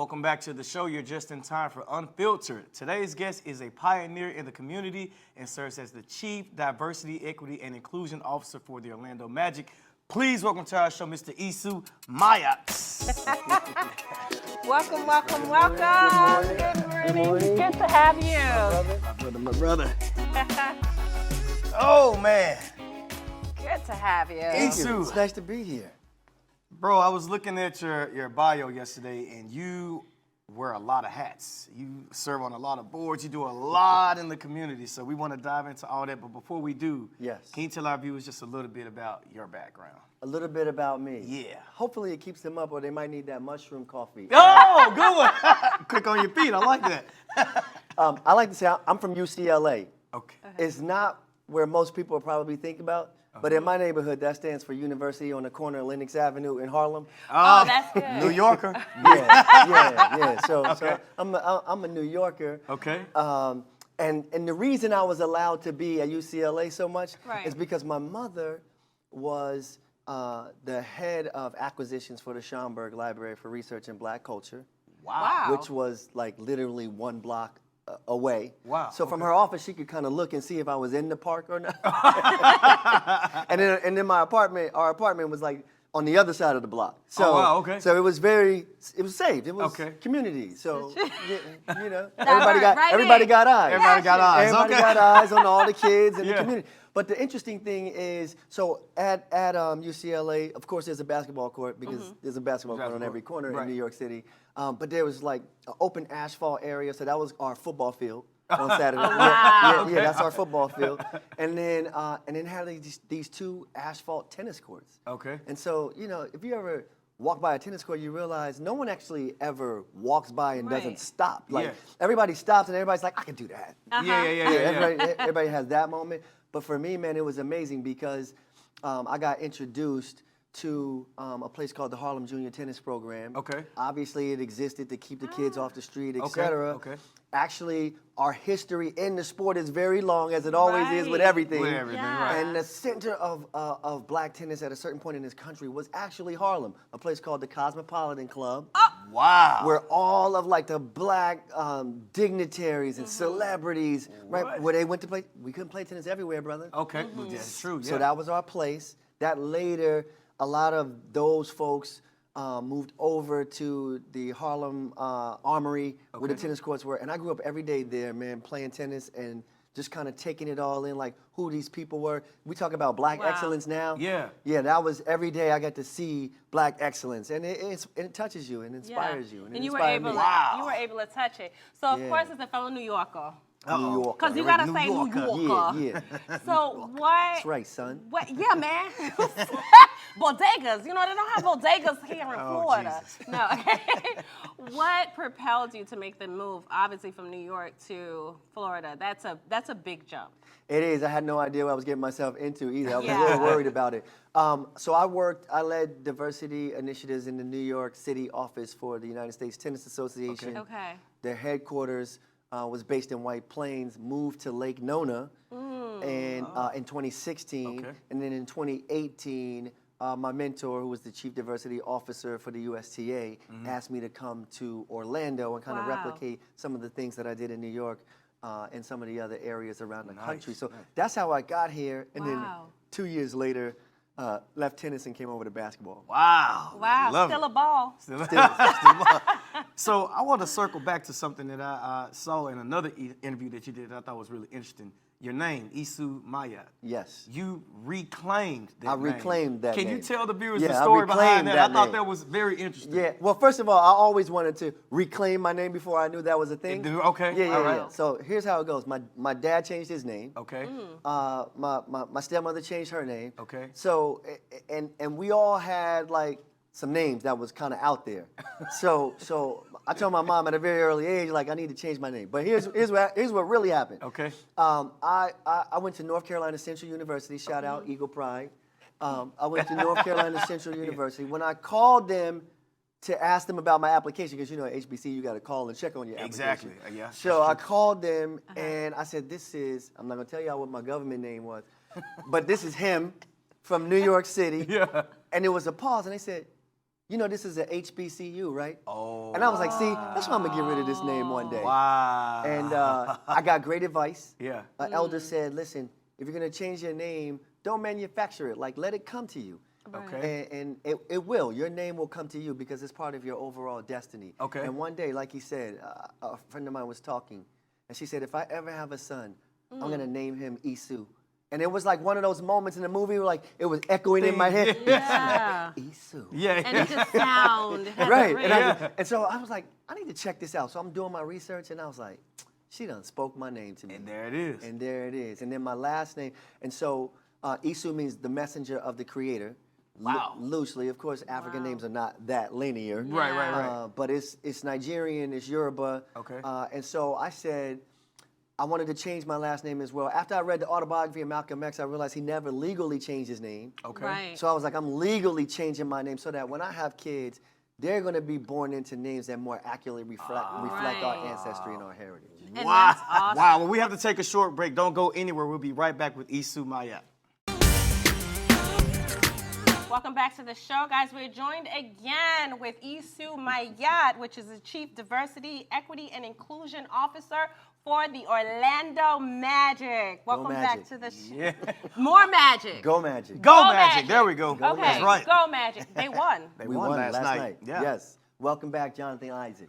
Welcome back to the show. You're just in time for Unfiltered. Today's guest is a pioneer in the community and serves as the Chief Diversity, Equity, and Inclusion Officer for the Orlando Magic. Please welcome to our show, Mr. Esu Ma'at. Welcome, welcome, welcome. Good morning. Good to have you. My brother. Oh, man. Good to have you. Esu. It's nice to be here. Bro, I was looking at your bio yesterday, and you wear a lot of hats. You serve on a lot of boards. You do a lot in the community, so we want to dive into all that. But before we do, Yes. Can you tell our viewers just a little bit about your background? A little bit about me. Yeah. Hopefully it keeps them up, or they might need that mushroom coffee. Oh, good one. Quick on your feet. I like that. I like to say I'm from UCLA. Okay. It's not where most people probably think about, but in my neighborhood, that stands for University on the corner of Lenox Avenue in Harlem. Oh, that's good. New Yorker. Yeah. So Okay. I'm a New Yorker. Okay. And the reason I was allowed to be at UCLA so much Right. is because my mother was the head of acquisitions for the Schomburg Library for Research in Black Culture, Wow. which was like literally one block away. Wow, So from okay. her office, she could kind of look and see if I was in the park or not. and then our apartment was like on the other side of the block. So, Oh, wow, okay. So it was safe. It was Okay. community. So, you know, Right everybody in. got eyes. Everybody got eyes. Everybody Okay. got eyes on all the kids in Yeah. the community. But the interesting thing is, so at UCLA, of course, there's a basketball court because there's a basketball court on Basketball. every corner Right. in New York City. But there was like an open asphalt area, so that was our football field on Saturday. wow. Yeah, that's our football field. And then had these two asphalt tennis courts. Okay. And so, you know, if you ever walk by a tennis court, you realize no one actually ever walks by and doesn't Right. stop. Like Yeah. everybody stops and everybody's like, I can do that. Yeah. Everybody has that moment. But for me, man, it was amazing because I got introduced to a place called the Harlem Junior Tennis Program. Okay. Obviously, it existed to keep the kids off the street, et Okay, cetera. okay. Actually, our history in the sport is very long, as it always is with Right. everything. With everything, Yeah. right. And the center of black tennis at a certain point in this country was actually Harlem, a place called the Cosmopolitan Club, Wow. where all of like the black dignitaries and celebrities, right, What? where they went to play. We couldn't play tennis everywhere, brother. Okay. That's true. Yeah. So that was our place. That later, a lot of those folks moved over to the Harlem Armory where the Okay. tennis courts were. And I grew up every day there, man, playing tennis and just kind of taking it all in, like who these people were. We talk about black Wow. excellence now. Yeah. Yeah, that was every day I got to see black excellence. And it touches you and inspires you. And, it you were inspired able me. to, Wow. you were able to touch it. So of Yeah. course, as a fellow New Yorker, New York. because you Right, gotta New say Yorker. New Yorker. Yeah. So what? That's right, son. What? Yeah, man. Bodegas. You know they don't have bodegas here in Oh, Florida. Jesus. No. What propelled you to make the move? Obviously from New York to Florida. That's a big jump. It is. I had no idea what I was getting myself into either. I was Yeah. a little worried about it. So I led diversity initiatives in the New York City office for the United States Tennis Association. Okay. Their headquarters was based in White Plains, moved to Lake Nona and, in 2016. Okay. And then in 2018, my mentor, who was the Chief Diversity Officer for the USTA, asked me to come to Orlando and kind of Wow. replicate some of the things that I did in New York and some of the other areas around the country. Nice, So nice. that's how I got here. And then Wow. 2 years later, left tennis and came over to basketball. Wow. Wow. Love Still it. a ball. So I want to circle back to something that I saw in another interview that you did that I thought was really interesting. Your name, Esu Ma'at. Yes. You reclaimed that I name. reclaimed that Can you name. tell the viewers Yeah, the I story reclaimed behind that? that I thought name. that was very interesting. Yeah. Well, first of all, I always wanted to reclaim my name before I knew that was a thing. Okay. Yeah. All right. Yeah. So here's how it goes. My dad changed his name. Okay. My stepmother changed her name. Okay. So and we all had like some names that was kind of out there. So I told my mom at a very early age, like, I need to change my name. But here's what really happened. Okay. I went to North Carolina Central University. Shout out Eagle Pride. I went to North Carolina Central University. When I called them to ask them about my application, because you know at HBC you got to call and check on your application. Exactly. Yeah. So I called them and I said, I'm not gonna tell y'all what my government name was, but this is him from New York City. Yeah. And there was a pause and they said, you know this is a HBCU, right? Oh. And I was like, see, that's why I'm gonna get rid of this name one day. Wow. And I got great advice. Yeah. An elder said, listen, if you're gonna change your name, don't manufacture it. Like, let it come to you. Okay. And it will. Your name will come to you because it's part of your overall destiny. Okay. And one day, like he said, a friend of mine was talking, and she said, if I ever have a son, I'm going to name him Esu. And it was like one of those moments in the movie where like it was echoing in my head. Yeah. Esu. Yeah. And it just sound. It has a Right. ring. And so I was like, I need to check this out. So I'm doing my research, and I was like, she done spoke my name to me. And there it is. And there it is. And then my last name. And so Esu means the messenger of the creator. Wow. Loosely, of course, African names are not that linear. Right. But it's Nigerian, it's Yoruba. Okay. And so I said, I wanted to change my last name as well. After I read the autobiography of Malcolm X, I realized he never legally changed his name. Okay. Right. So I was like, I'm legally changing my name so that when I have kids, they're going to be born into names that more accurately reflect our ancestry and our heritage. And Wow. that's awesome. Wow. Well, we have to take a short break. Don't go anywhere. We'll be right back with Esu Ma'at. Welcome back to the show, guys. We're joined again with Esu Ma'at, which is the Chief Diversity, Equity, and Inclusion Officer for the Orlando Magic. Welcome back Magic. to the show. Yeah. More Magic. Go Magic. Go Magic. There we go. Okay, That's right. Go Magic. They won. They We won last night. Yeah. Yes. Welcome back, Jonathan Isaac.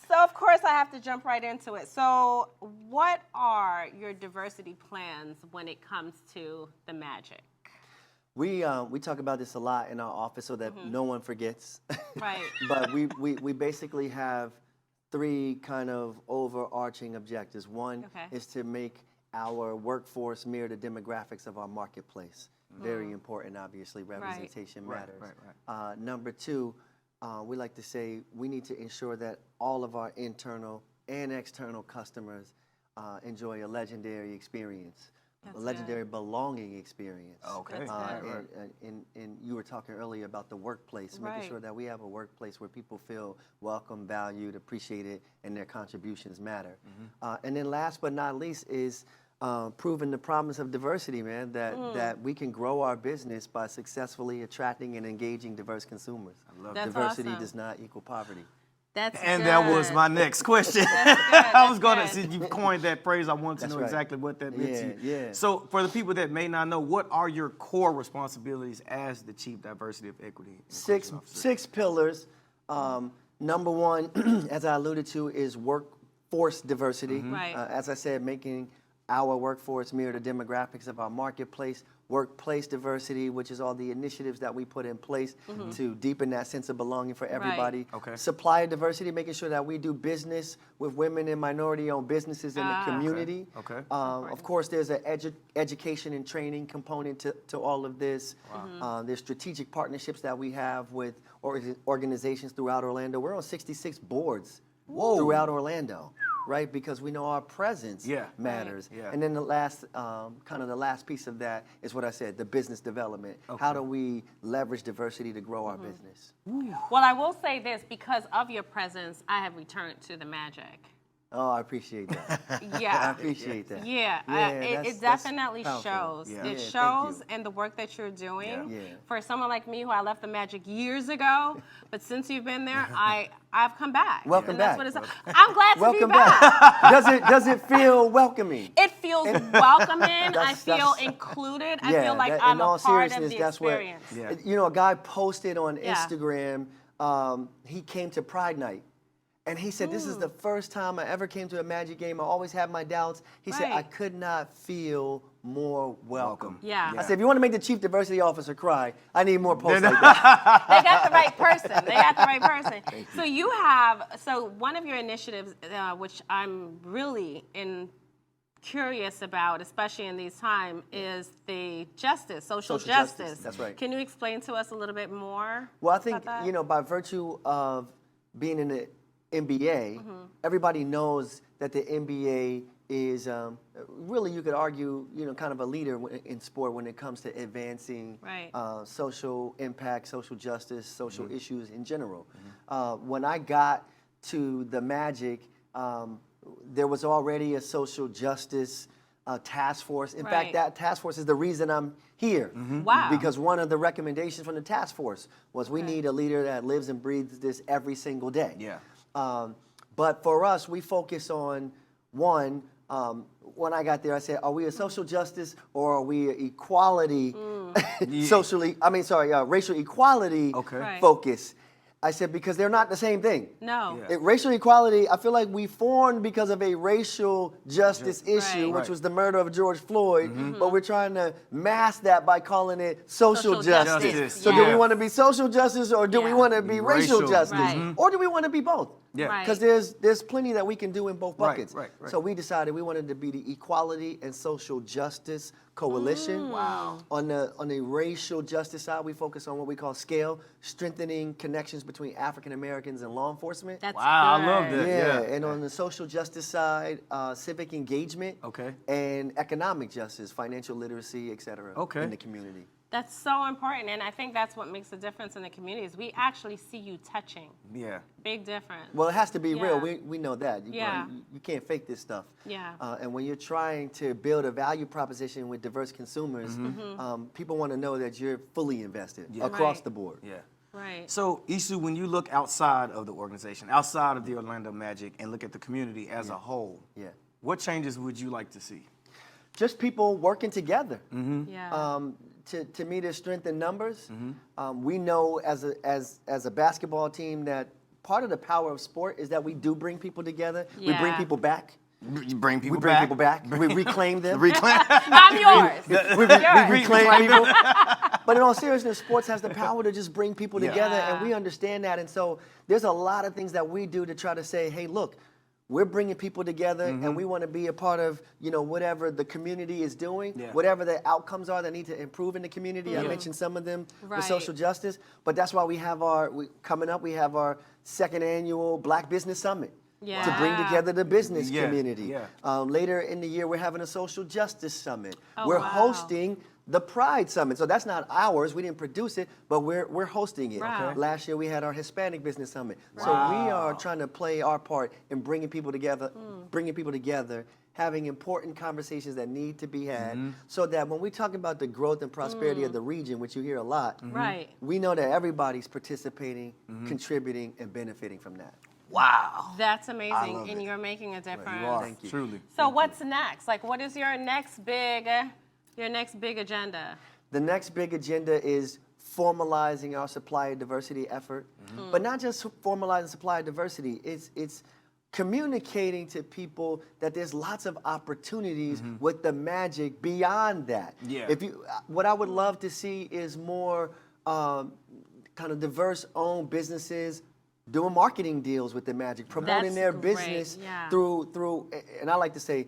So, of course, I have to jump right into it. So, what are your diversity plans when it comes to the Magic? We talk about this a lot in our office so that no one forgets. Right. But we basically have three kind of overarching objectives. One is to make our workforce mirror the demographics of our marketplace. Very important, obviously, representation matters. Right. Number two, we like to say we need to ensure that all of our internal and external customers enjoy a legendary experience. A legendary belonging experience. Okay. And you were talking earlier about the workplace, Right. making sure that we have a workplace where people feel welcome, valued, appreciated, and their contributions matter. And then last but not least is proving the promise of diversity, man, that we can grow our business by successfully attracting and engaging diverse consumers. I love That's Diversity awesome. does not equal poverty. That's And good. that was my next question. That's good. I was That's going to, good. since you coined that phrase, I wanted to That's know right. exactly what that meant to you. Yeah. So for the people that may not know, what are your core responsibilities as the Chief Diversity of Equity and Inclusion Officer? Six pillars. Number one, as I alluded to, is workforce diversity. Right. As I said, making our workforce mirror the demographics of our marketplace. Workplace diversity, which is all the initiatives that we put in place to deepen that sense of belonging for everybody. Okay. Supplier diversity, making sure that we do business with women and minority-owned businesses in the community. Okay. Of course, there's an education and training component to all of this. There's strategic partnerships that we have with organizations throughout Orlando. We're on 66 boards throughout Orlando, right? Because we know our presence matters. Yeah. And then the last, kind of the last piece of that is what I said, the business development. How do we leverage diversity to grow our business? Well, I will say this, because of your presence, I have returned to the Magic. Oh, I appreciate that. I Yeah. appreciate that. Yeah, that's it definitely powerful. shows. Yeah. It Yeah, thank shows you. in the work that you're doing. Yeah. For someone like me who I left the Magic years ago, but since you've been there, I've come back. Welcome and that's back. what it's. I'm glad to Welcome be back. back. Does it feel welcoming? It feels welcoming. I That's- feel that's- included. I feel like that- I'm in all a part of seriousness, the that's what- experience. Yeah. You know, a guy posted on Yeah. Instagram, he came to Pride Night. And he said, this is the first time I ever came to a Magic game. I always had my doubts. He said, I Right. could not feel more welcome. Yeah. I said, if you want to make the Chief Diversity Officer cry, I need more posts like that. They got the right person. They got the right person. So you have, so one of your initiatives, which I'm really curious about, especially in these times, is the social justice. That's right. Can you explain to us a little bit more? Well, I think, about that? you know, by virtue of being in the NBA, everybody knows that the NBA is really, you could argue, you know, kind of a leader in sport when it comes to advancing Right. social impact, social justice, social issues in general. When I got to the Magic, there was already a social justice task force. In Right. fact, that task force is the reason I'm here. Wow. Because one of the recommendations from the task force was we Okay. need a leader that lives and breathes this every single day. Yeah. But for us, we focus on one. When I got there, I said, "Are we a social justice or are we a equality, racial equality Okay. Right. focus?" I said, because they're not the same thing. No. Yeah. Racial equality, I feel like we formed because of a racial justice issue, Right. which was the murder of George Floyd, but we're trying to mask that by calling it social justice. Justice, So do we yeah. want to be social justice or do we Yeah. want to be racial Racial. justice? Right. Or do we want to be both? Yeah. Right. Because there's plenty that we can do in both Right, buckets. right. So we decided we wanted to be the Equality and Social Justice Coalition. Wow. On the racial justice side, we focus on what we call SCALE, strengthening connections between African Americans and law enforcement. That's Wow, I good. love that. Yeah, Yeah. and on the social justice side, civic engagement, Okay. and economic justice, financial literacy, et cetera, Okay. in the community. That's so important, and I think that's what makes a difference in the communities. We actually see you touching. Yeah. Big difference. Well, it has to be real. Yeah. We know that. Yeah. You can't fake this stuff. Yeah. And when you're trying to build a value proposition with diverse consumers, people want to know that you're fully invested across Right. the board. Yeah. Right. So, Esu, when you look outside of the organization, outside of the Orlando Magic, and look at the community as a whole, Yeah. what changes would you like to see? Just people working together. Yeah. To me, there's strength in numbers. We know as a basketball team that part of the power of sport is that we do bring people together. We bring Yeah. people back. You bring people We bring back. people back. We reclaim them. I'm yours. we Yours. reclaim people. But in all seriousness, sports has the power to just bring people together, and we Yeah. understand that. And so there's a lot of things that we do to try to say, hey, look, we're bringing people together, and we want to be a part of, whatever the community is doing, Yeah. whatever the outcomes are that need to improve in the community. I mentioned some of them with social justice, but that's why we have coming up, we have our second annual Black Business Summit. Yeah. To bring together the business Yeah, community. yeah. Later in the year, we're having a social justice summit. Oh, we're wow. hosting the Pride Summit. So that's not ours. We didn't produce it, but we're hosting it. Wow. Okay. Last year, we had our Hispanic Business Summit. So Wow. we are trying to play our part in bringing people together, having important conversations that need to be had, so that when we talk about the growth and prosperity of the region, which you hear a lot, Right. we know that everybody's participating, contributing, and benefiting from that. Wow. That's amazing, love and it. you're making a difference. You are, Thank you. truly. So what's next? Like, what is your next big agenda? The next big agenda is formalizing our supplier diversity effort, but not just formalizing supplier diversity. It's communicating to people that there's lots of opportunities with the Magic beyond that. Yeah. What I would love to see is more kind of diverse-owned businesses doing marketing deals with the Magic, promoting That's their great, business yeah. through, and I like to say,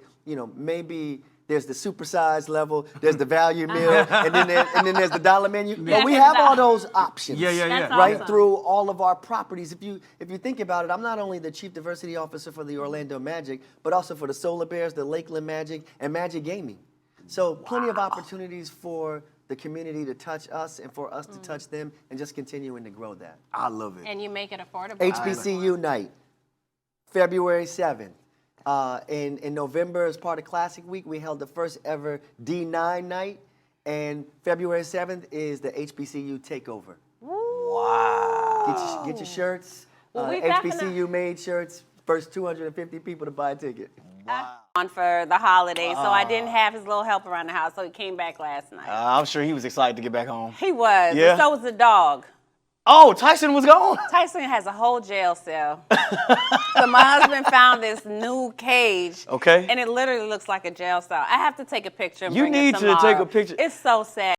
maybe there's the supersized level, there's the value meal, and then there's the dollar menu. But we have all those options. Yeah, yeah, yeah. That's Right awesome. through all of our properties. If you think about it, I'm not only the Chief Diversity Officer for the Orlando Magic, but also for the Solar Bears, the Lakeland Magic, and Magic Gaming. So plenty of opportunities for the community to touch us and for us to touch them, and just continuing to grow that. I love it. And you make it affordable. HBCU Night, February 7th. In November, as part of Classic Week, we held the first ever D9 night, and February 7th is the HBCU Takeover. Wow. Get your shirts. Well, we HBCU made shirts. First 250 people to buy a ticket. On for the holidays, so I didn't have his little help around the house, so he came back last night. I'm sure he was excited to get back home. He was, Yeah. and so was the dog. Oh, Tyson was gone. Tyson has a whole jail cell. So my husband found this new cage. Okay. And it literally looks like a jail cell. I have to take a picture and You bring it need to tomorrow. take a picture. It's so sad.